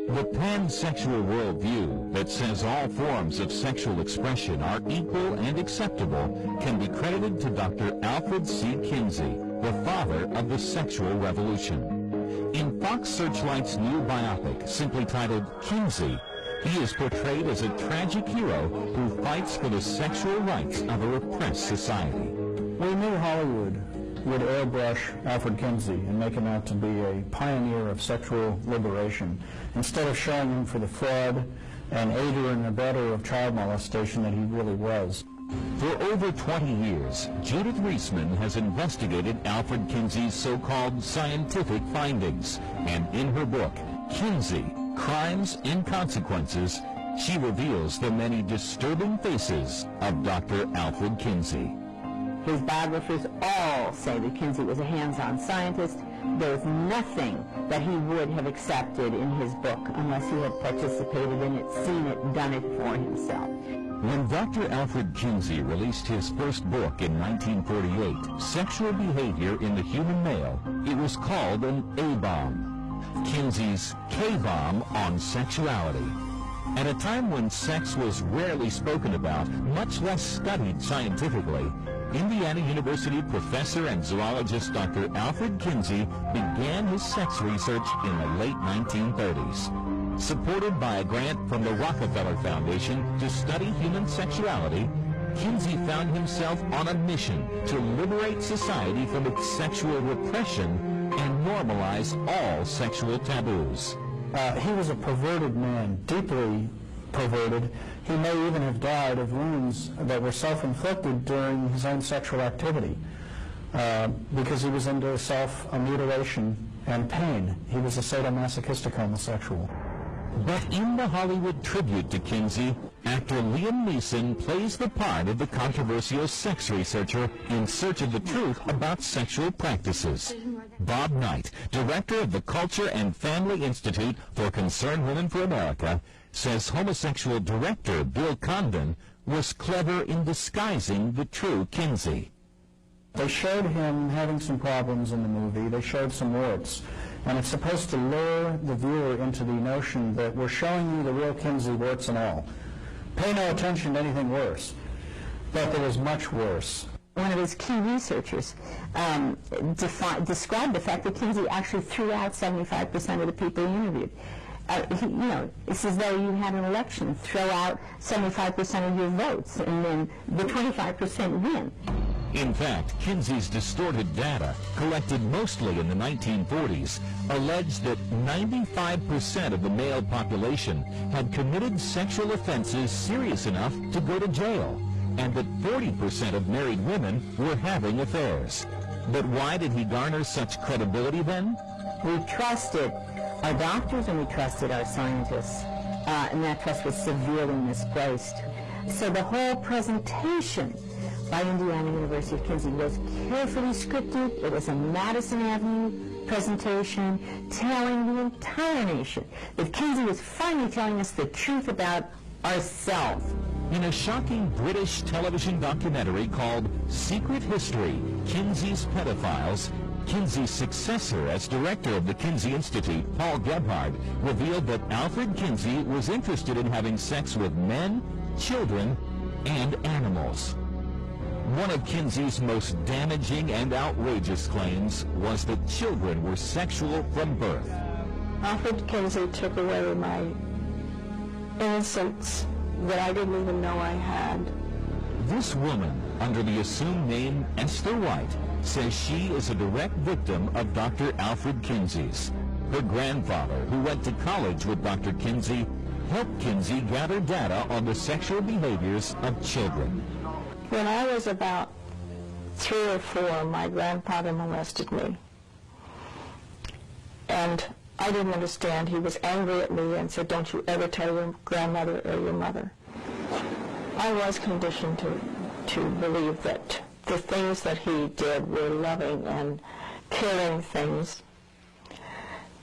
The pansexual worldview that says all forms of sexual expression are equal and acceptable can be credited to Dr. Alfred C. Kinsey, the father of the sexual revolution. In Fox Searchlight's new biopic, simply titled Kinsey, he is portrayed as a tragic hero who fights for the sexual rights of a repressed society. We knew Hollywood would airbrush Alfred Kinsey and make him out to be a pioneer of sexual liberation, instead of showing him for the fraud and aider and abetter of child molestation that he really was. For over 20 years, Judith Reisman has investigated Alfred Kinsey's so-called scientific findings, and in her book, Kinsey, Crimes and Consequences, she reveals the many disturbing faces of Dr. Alfred Kinsey. His biographers all say that Kinsey was a hands-on scientist. There is nothing that he would have accepted in his book unless he had participated in it, seen it, done it for himself. When Dr. Alfred Kinsey released his first book in 1948, Sexual Behavior in the Human Male, it was called an A-bomb, Kinsey's K-bomb on sexuality. At a time when sex was rarely spoken about, much less studied scientifically, Indiana University professor and zoologist Dr. Alfred Kinsey began his sex research in the late 1930s. Supported by a grant from the Rockefeller Foundation to study human sexuality, Kinsey found himself on a mission to liberate society from its sexual repression and normalize all sexual taboos. He was a perverted man, deeply perverted. He may even have died of wounds that were self-inflicted during his own sexual activity because he was into self-mutilation and pain. He was a sadomasochistic homosexual. But in the Hollywood tribute to Kinsey, actor Liam Neeson plays the part of the controversial sex researcher in search of the truth about sexual practices. Bob Knight, director of the Culture and Family Institute for Concerned Women for America, says homosexual director Bill Condon was clever in disguising the true Kinsey. They showed him having some problems in the movie. They showed some warts. And it's supposed to lure the viewer into the notion that we're showing you the real Kinsey, warts and all. Pay no attention to anything worse. But there was much worse. One of his key researchers described the fact that Kinsey actually threw out 75% of the people he interviewed. It's as though you had an election, throw out 75% of your votes, and then the 25% win. In fact, Kinsey's distorted data, collected mostly in the 1940s, alleged that 95% of the male population had committed sexual offenses serious enough to go to jail, and that 40% of married women were having affairs. But why did he garner such credibility then? We trusted our doctors and we trusted our scientists, and that trust was severely misplaced. So the whole presentation by Indiana University of Kinsey was carefully scripted. It was a Madison Avenue presentation telling the entire nation that Kinsey was finally telling us the truth about ourselves. In a shocking British television documentary called Secret History, Kinsey's Pedophiles, Kinsey's successor as director of the Kinsey Institute, Paul Gebhard, revealed that Alfred Kinsey was interested in having sex with men, children, and animals. One of Kinsey's most damaging and outrageous claims was that children were sexual from birth. Alfred Kinsey took away my innocence that I didn't even know I had. This woman, under the assumed name Esther White, says she is a direct victim of Dr. Alfred Kinsey's. Her grandfather, who went to college with Dr. Kinsey, helped Kinsey gather data on the sexual behaviors of children. When I was about 3 or 4, my grandfather molested me. And I didn't understand. He was angry at me and said, "Don't you ever tell your grandmother or your mother." I was conditioned to believe that the things that he did were loving and caring things.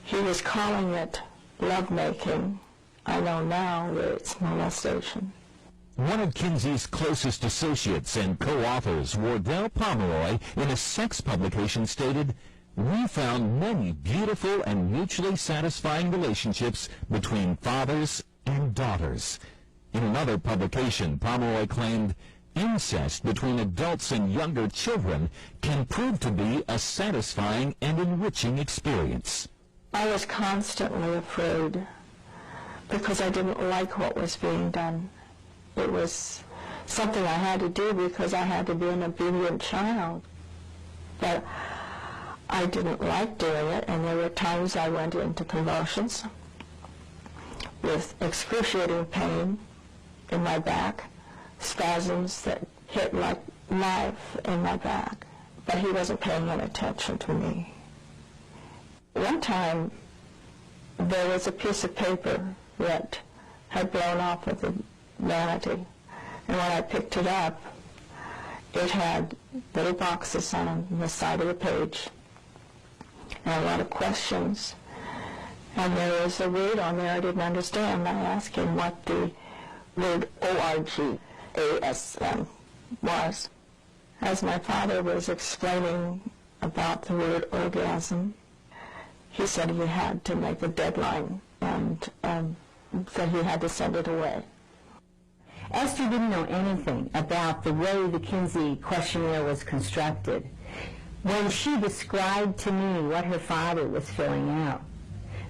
He was calling it lovemaking. I know now that it's molestation. One of Kinsey's closest associates and co-authors, Wardell Pomeroy, in a sex publication stated, We found many beautiful and mutually satisfying relationships between fathers and daughters. In another publication, Pomeroy claimed incest between adults and younger children can prove to be a satisfying and enriching experience. I was constantly afraid because I didn't like what was being done. It was something I had to do because I had to be an obedient child. But I didn't like doing it, and there were times I went into convulsions with excruciating pain in my back, spasms that hit like knife in my back. But he wasn't paying any attention to me. One time, there was a piece of paper that had blown off of the vanity, and when I picked it up, it had little boxes on the side of the page and a lot of questions. And there was a word on there I didn't understand. I asked him what the word O-R-G-A-S-M was. As my father was explaining about the word orgasm, he said he had to make a deadline and that he had to send it away. Esther didn't know anything about the way the Kinsey questionnaire was constructed. When she described to me what her father was filling out,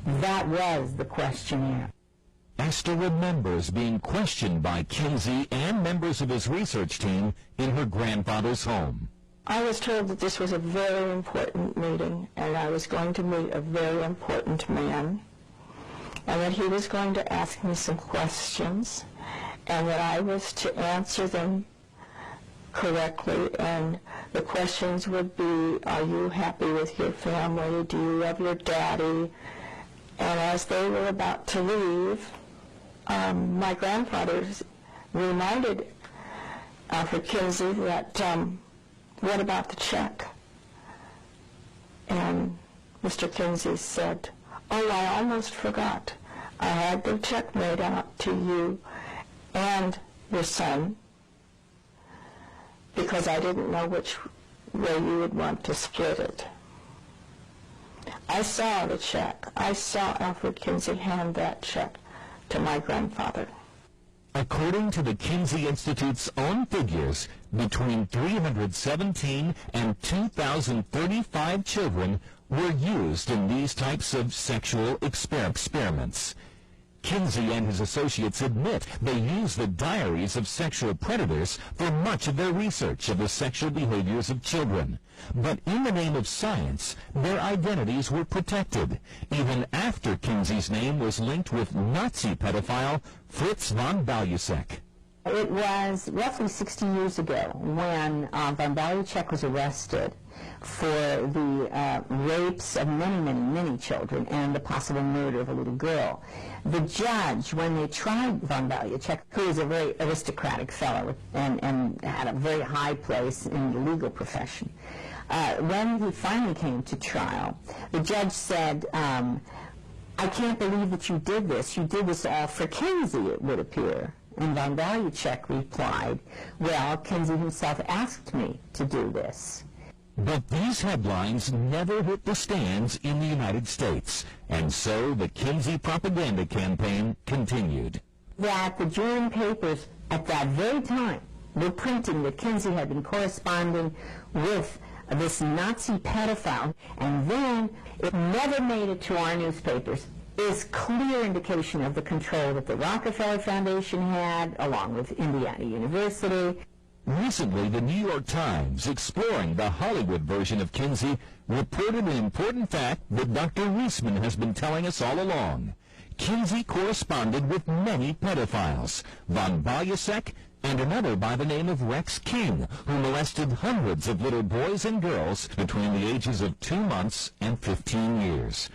that was the questionnaire. Esther remembers being questioned by Kinsey and members of his research team in her grandfather's home. I was told that this was a very important meeting, and I was going to meet a very important man, and that he was going to ask me some questions, and that I was to answer them correctly, and the questions would be, are you happy with your family? Do you love your daddy? And as they were about to leave, my grandfather reminded Alfred Kinsey that, what about the check? And Mr. Kinsey said, oh, I almost forgot. I had the check made out to you and your son because I didn't know which way you would want to split it. I saw the check. I saw Alfred Kinsey hand that check to my grandfather. According to the Kinsey Institute's own figures, between 317 and 2,035 children were used in these types of sexual experiments. Kinsey and his associates admit they use the diaries of sexual predators for much of their research of the sexual behaviors of children. But in the name of science, their identities were protected, even after Kinsey's name was linked with Nazi pedophile Fritz von Balusek. It was roughly 60 years ago when von Balusek was arrested for the rapes of many children and the possible murder of a little girl. The judge, when they tried von Balusek, who was a very aristocratic fellow and had a very high place in the legal profession, when he finally came to trial, the judge said, I can't believe that you did this. You did this all for Kinsey, it would appear. And von Balusek replied, well, Kinsey himself asked me to do this. But these headlines never hit the stands in the United States, and so the Kinsey propaganda campaign continued. That the German papers at that very time were printing that Kinsey had been corresponding with this Nazi pedophile, and then it never made it to our newspapers, is clear indication of the control that the Rockefeller Foundation had, along with Indiana University. Recently, the New York Times, exploring the Hollywood version of Kinsey, reported an important fact that Dr. Reisman has been telling us all along. Kinsey corresponded with many pedophiles, von Balusek and another by the name of Rex King, who molested hundreds of little boys and girls between the ages of 2 months and 15 years.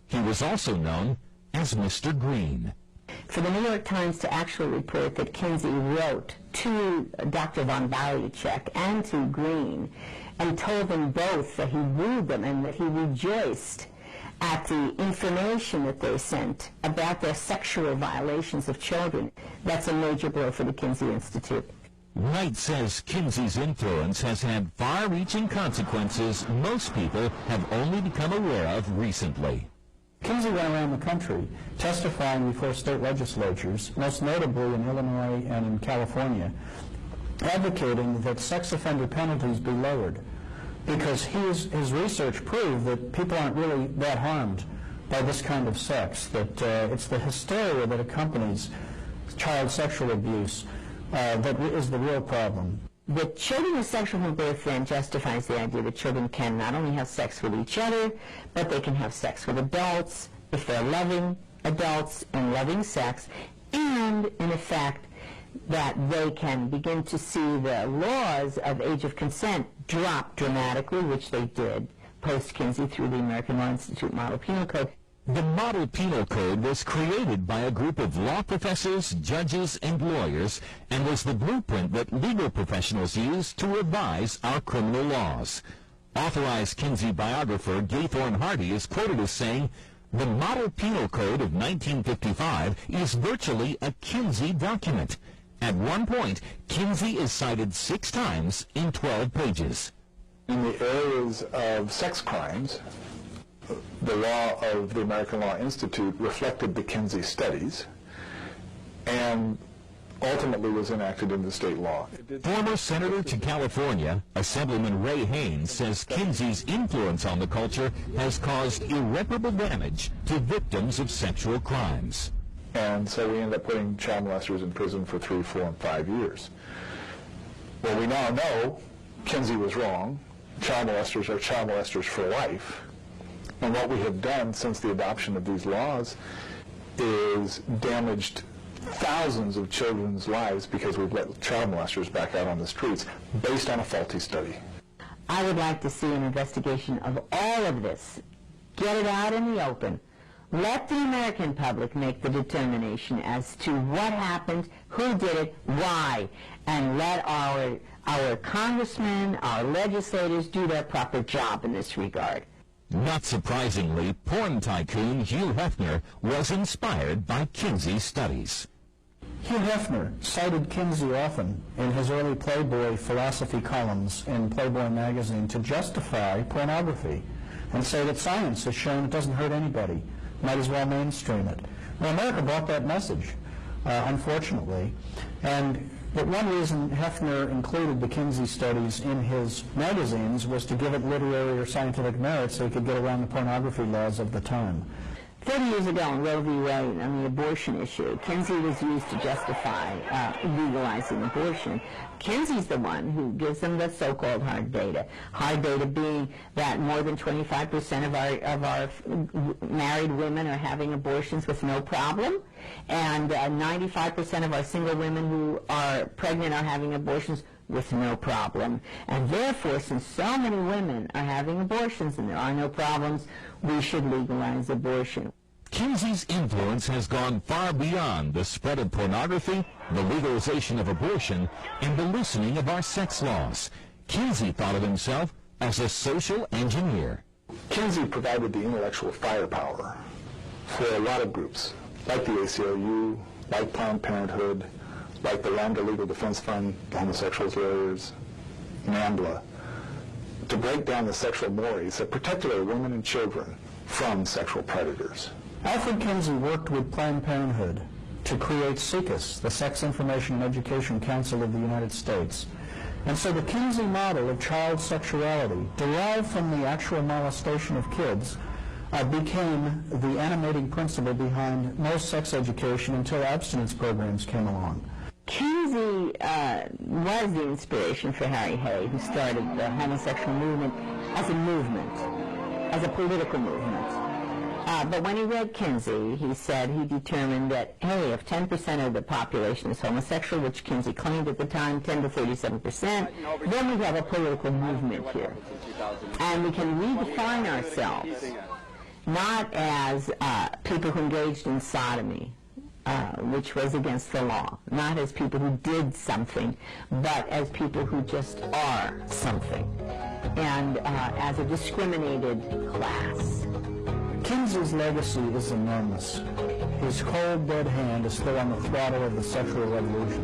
He was also known as Mr. Green. For the New York Times to actually report that Kinsey wrote to Dr. von Balusek and to Green and told them both that he wooed them and that he rejoiced at the information that they sent about their sexual violations of children, that's a major blow for the Kinsey Institute. Knight says Kinsey's influence has had far-reaching consequences most people have only become aware of recently. Kinsey went around the country testifying before state legislatures, most notably in Illinois and in California, advocating that sex offender penalties be lowered, because his research proved that people aren't really that harmed by this kind of sex, that it's the hysteria that accompanies child sexual abuse that is the real problem. The children with sexual from birth then justifies the idea that children can not only have sex with each other, but they can have sex with adults if they're loving adults and loving sex, and in effect that they can begin to see the laws of age of consent drop dramatically, which they did post-Kinsey through the American Law Institute Model Penal Code. The Model Penal Code was created by a group of law professors, judges, and lawyers, and was the blueprint that legal professionals used to revise our criminal laws. Authorized Kinsey biographer Gaithorne Hardy is quoted as saying, "The Model Penal Code of 1955 is virtually a Kinsey document. At one point, Kinsey is cited 6 times in 12 pages. In the areas of sex crimes, the law of the American Law Institute reflected the Kinsey studies and ultimately was enacted into state law. Former Senator to California, Assemblyman Ray Haynes, says Kinsey's influence on the culture has caused irreparable damage to victims of sexual crimes. And so we ended up putting child molesters in prison for 3, 4, and 5 years. Well, we now know Kinsey was wrong. Child molesters are child molesters for life. And what we have done since the adoption of these laws is damaged thousands of children's lives because we've let child molesters back out on the streets based on a faulty study. I would like to see an investigation of all of this. Get it out in the open. Let the American public make the determination as to what happened, who did it, why, and let our congressmen, our legislators do their proper job in this regard. Not surprisingly, porn tycoon Hugh Hefner was inspired by Kinsey's studies. Hugh Hefner cited Kinsey often in his early Playboy philosophy columns in Playboy magazine to justify pornography and say that science has shown it doesn't hurt anybody. Might as well mainstream it. Well, America bought that message, unfortunately. And but one reason Hefner included the Kinsey studies in his magazines was to give it literary or scientific merit so he could get around the pornography laws of the time. 30 years ago in Roe v. Wade on the abortion issue, Kinsey was used to justify legalizing abortion. Kinsey's the one who gives them the so-called hard data. Hard data being that more than 25% of our married women are having abortions with no problem, and 95% of our single women who are pregnant are having abortions with no problem. And therefore, since so many women are having abortions and there are no problems, we should legalize abortion. Kinsey's influence has gone far beyond the spread of pornography, the legalization of abortion, and the loosening of our sex laws. Kinsey thought of himself as a social engineer. Kinsey provided the intellectual firepower for a lot of groups, like the ACLU, like Planned Parenthood, like the Lambda Legal Defense Fund, the homosexuals lawyers, NAMBLA, to break down the sexual mores that protected our women and children from sexual predators. Alfred Kinsey worked with Planned Parenthood to create SIECUS, the Sex Information and Education Council of the United States. And so the Kinsey model of child sexuality, derived from the actual molestation of kids, became the animating principle behind most sex education until abstinence programs came along. Kinsey was the inspiration for Harry Hay, who started the homosexual movement, as a political movement. But when he read Kinsey, he said he determined that, hey, if 10% of the population is homosexual, which Kinsey claimed at the time, 10 to 37%, then we have a political movement here. And we can redefine ourselves, not as people who engaged in sodomy, which was against the law, not as people who did something, but as people who just are something, and as a discriminated class. Kinsey's legacy is enormous. His cold, dead hand is still on the throttle of the sexual revolution.